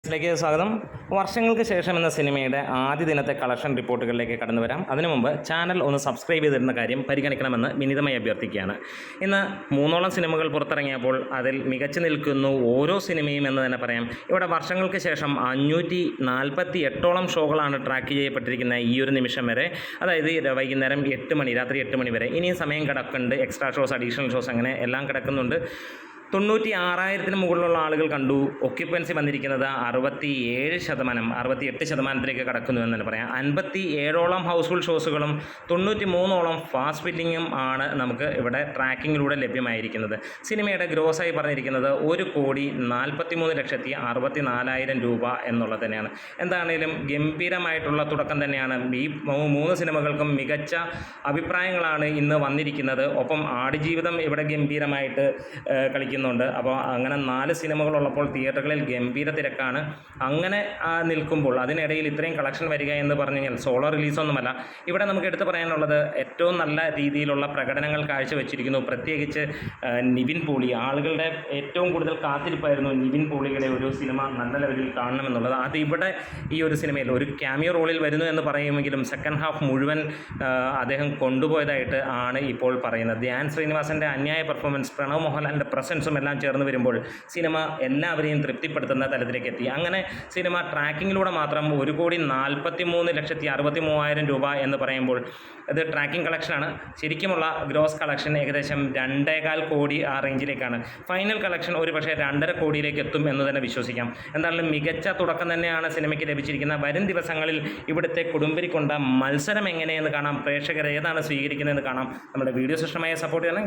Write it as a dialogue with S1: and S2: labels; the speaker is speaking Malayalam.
S1: ിലേക്ക് സ്വാഗതം. വർഷങ്ങൾക്ക് ശേഷം എന്ന സിനിമയുടെ ആദ്യ ദിനത്തെ കളക്ഷൻ റിപ്പോർട്ടുകളിലേക്ക് കടന്നു വരാം. അതിനു മുമ്പ് ചാനൽ ഒന്ന് സബ്സ്ക്രൈബ് ചെയ്തിരുന്ന കാര്യം പരിഗണിക്കണമെന്ന് വിനീതമായി അഭ്യർത്ഥിക്കുകയാണ്. ഇന്ന് 3ഓളം സിനിമകൾ പുറത്തിറങ്ങിയപ്പോൾ അതിൽ മികച്ചു നിൽക്കുന്നു ഓരോ സിനിമയും എന്ന് തന്നെ പറയാം. ഇവിടെ വർഷങ്ങൾക്ക് ശേഷം 548ഓളം ഷോകളാണ് ട്രാക്ക് ചെയ്യപ്പെട്ടിരിക്കുന്ന ഈ ഒരു നിമിഷം വരെ. അതായത് വൈകുന്നേരം 8 മണി, രാത്രി 8 മണി വരെ. ഇനിയും സമയം കിടക്കുന്നുണ്ട്. എക്സ്ട്രാ ഷോസ്, അഡീഷണൽ ഷോസ്, അങ്ങനെ എല്ലാം കിടക്കുന്നുണ്ട്. 96,000 മുകളിലുള്ള ആളുകൾ കണ്ടു. ഒക്യുപ്പൻസി വന്നിരിക്കുന്നത് 67%, 68% കടക്കുന്നു എന്ന് തന്നെ പറയാം. 57ഓളം ഹൗസ്ഫുൾ ഷോസുകളും 93ഓളം ഫാസ്റ്റ് ഫില്ലിങ്ങും ആണ് നമുക്ക് ഇവിടെ ട്രാക്കിങ്ങിലൂടെ ലഭ്യമായിരിക്കുന്നത്. സിനിമയുടെ ഗ്രോസായി പറഞ്ഞിരിക്കുന്നത് 1,43,64,000 രൂപ എന്നുള്ളത് തന്നെയാണ്. എന്താണേലും ഗംഭീരമായിട്ടുള്ള തുടക്കം തന്നെയാണ്. ഈ 3 സിനിമകൾക്കും മികച്ച അഭിപ്രായങ്ങളാണ് ഇന്ന് വന്നിരിക്കുന്നത്. ഒപ്പം ആടുജീവിതം ഇവിടെ ഗംഭീരമായിട്ട് കളിക്കുന്നുണ്ട്. അപ്പോൾ അങ്ങനെ 4 സിനിമകളുള്ളപ്പോൾ തിയേറ്ററുകളിൽ ഗംഭീര തിരക്കാണ്. അങ്ങനെ നിൽക്കുമ്പോൾ അതിനിടയിൽ ഇത്രയും കളക്ഷൻ വരിക എന്ന് പറഞ്ഞു കഴിഞ്ഞാൽ സോളോ റിലീസൊന്നുമല്ല. ഇവിടെ നമുക്ക് എടുത്തു പറയാനുള്ളത് ഏറ്റവും നല്ല രീതിയിലുള്ള പ്രകടനങ്ങൾ കാഴ്ചവെച്ചിരിക്കുന്നു. പ്രത്യേകിച്ച് നിവിൻ പോളി. ആളുകളുടെ ഏറ്റവും കൂടുതൽ കാത്തിരിപ്പായിരുന്നു നിവിൻ പോളിയുടെ ഒരു സിനിമ നല്ല ലെവലിൽ കാണണമെന്നുള്ളത്. അതിവിടെ ഈ ഒരു സിനിമയിൽ ഒരു ക്യാമിയോ റോളിൽ വരുന്നു എന്ന് പറയുമെങ്കിലും സെക്കൻഡ് ഹാഫ് മുഴുവൻ അദ്ദേഹം കൊണ്ടുപോയതായിട്ട് ആണ് ഇപ്പോൾ പറയുന്നത്. ധ്യാൻ ശ്രീനിവാസൻ്റെ അന്യായ പെർഫോമൻസ്, പ്രണവ് മോഹൻലാലിൻ്റെ പ്രസൻസും എല്ലാം ചേർന്ന് വരുമ്പോൾ സിനിമ എല്ലാവരെയും തൃപ്തിപ്പെടുത്തുന്ന തലത്തിലേക്ക് എത്തി. അങ്ങനെ സിനിമ ട്രാക്കിങ്ങിലൂടെ മാത്രം 1,43,63,000 രൂപ എന്ന് പറയുമ്പോൾ ഇത് ട്രാക്കിംഗ് കളക്ഷനാണ്. ശരിക്കുമുള്ള ഗ്രോസ് കളക്ഷൻ ഏകദേശം 2.25 കോടി ആ റേഞ്ചിലേക്കാണ്. ഫൈനൽ കളക്ഷൻ ഒരു പക്ഷേ 2.5 കോടിയിലേക്ക് എത്തും എന്ന് തന്നെ വിശ്വസിക്കാം. എന്തായാലും മികച്ച തുടക്കം തന്നെയാണ് സിനിമയ്ക്ക് ലഭിച്ചിരിക്കുന്നത്. വരും ദിവസങ്ങളിൽ ഇവിടുത്തെ കൊടുമ്പിരിക്കൊണ്ട മത്സരം എങ്ങനെയെന്ന് കാണാം. പ്രേക്ഷകർ ഏതാണ് സ്വീകരിക്കുന്നതെന്ന് കാണാം. നമ്മുടെ വീഡിയോ ഇഷ്ടമായ സപ്പോർട്ട് ചെയ്യണം.